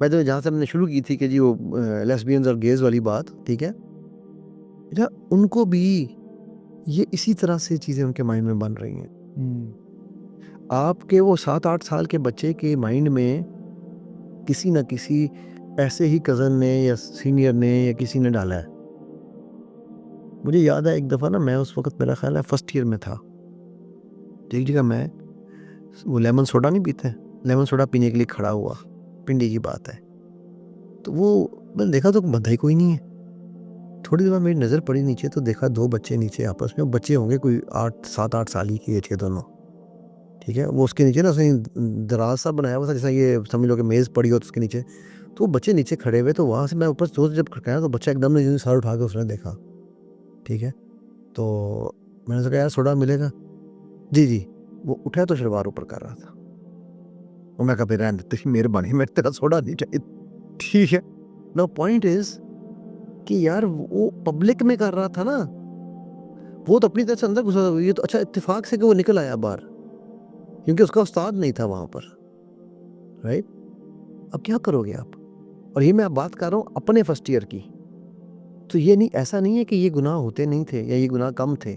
मैं तो जहाँ से हमने शुरू की थी कि जी वो लेस्बियंस और गेज वाली बात, ठीक है, बेटा उनको भी ये इसी तरह से चीज़ें उनके माइंड में बन रही हैं। आपके वो 7-8 साल के बच्चे के माइंड में किसी न किसी ऐसे ही कज़न ने या सीनियर ने या किसी ने डाला है। मुझे याद है एक दफ़ा ना, मैं उस वक़्त मेरा ख़्याल है फर्स्ट ईयर में था। एक जगह मैं वो लेमन सोडा नहीं पीते, लेमन सोडा पीने के लिए खड़ा हुआ, पिंडी की बात है। तो वो मैंने देखा तो बंदा ही कोई नहीं है। थोड़ी देर बाद मेरी नज़र पड़ी नीचे, तो देखा 2 बच्चे नीचे आपस में, बच्चे होंगे कोई 7-8 साल की एज के दोनों, ठीक है। वो उसके नीचे ना उसने दराज सा बनाया हुआ था, जैसा ये समझ लो कि मेज़ पड़ी हो तो उसके नीचे। तो वो बच्चे नीचे खड़े हुए, तो वहाँ से मैं ऊपर सोच जब खड़काया तो बच्चा एकदम ने यूँ सर उठा के उसने देखा, ठीक है। तो मैंने उससे कहा यार सोडा मिलेगा? जी, जी। वो उठा तो शलवार ऊपर कर रहा था। और मैं कहा फिर रहने दे, तेरी मेहरबानी, मेरे तेरा सोडा नहीं चाहिए, ठीक है। नाउ पॉइंट इज़ कि यार वो पब्लिक में कर रहा था ना, वो तो अपनी तरफ से अंदर घुसा था। ये तो अच्छा इत्तेफाक से कि वो निकल आया बाहर, क्योंकि उसका उस्ताद नहीं था वहाँ पर, राइट? अब क्या करोगे आप? और ये मैं बात कर रहा हूँ अपने फर्स्ट ईयर की। तो ये नहीं, ऐसा नहीं है कि ये गुनाह होते नहीं थे या ये गुनाह कम थे।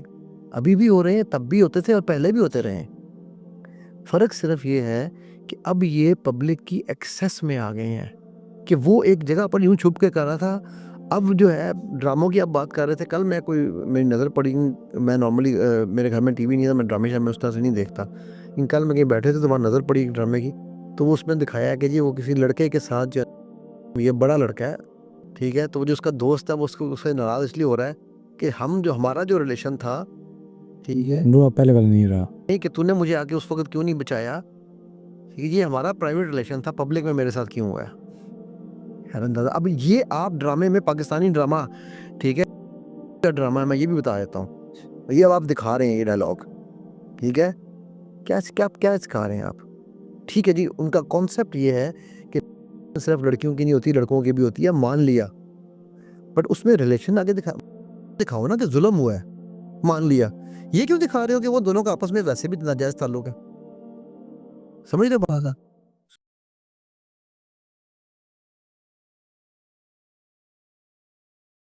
अभी भी हो रहे हैं, तब भी होते थे और पहले भी होते रहे हैं। फ़र्क सिर्फ ये है कि अब ये पब्लिक की एक्सेस में आ गए हैं कि वो एक जगह पर यूँ छुप के कर रहा था। अब जो है ड्रामों की आप बात कर रहे थे, कल मैं कोई मेरी नज़र पड़ी, मैं नॉर्मली मेरे घर में टीवी नहीं था, मैं ड्रामे-शामे उस तरह से नहीं देखता। लेकिन कल मैं कहीं बैठे थे तो वहाँ नज़र पड़ी एक ड्रामे की, तो वो उसमें दिखाया है कि जी वो किसी लड़के के साथ जो, ये बड़ा लड़का है, ठीक है, तो वो जो उसका दोस्त है वो उसको उससे नाराज़ इसलिए हो रहा है कि हम जो हमारा जो रिलेशन था, ठीक है, वो पहले वाला नहीं रहा। नहीं कि तूने मुझे आके उस वक़्त क्यों नहीं बचाया, कि ये हमारा प्राइवेट रिलेशन था, पब्लिक में मेरे साथ क्यों हुआ है? हैरान दादा। अब ये आप ड्रामे में पाकिस्तानी ड्रामा, ठीक है, क्या ड्रामा है मैं ये भी बता देता हूँ। ये अब आप दिखा रहे हैं ये डायलॉग, ठीक है? क्या सिखा रहे हैं आप? ठीक है जी, उनका कॉन्सेप्ट ये है कि सिर्फ लड़कियों की नहीं होती, लड़कों की भी होती है, मान लिया। बट उसमें रिलेशन आगे दिखाओ ना कि जुल्म हुआ है, मान लिया। ये क्यों दिखा रहे हो कि वो दोनों का आपस में वैसे भी नाजायज़ ताल्लुक है? समझ रहे हो बात?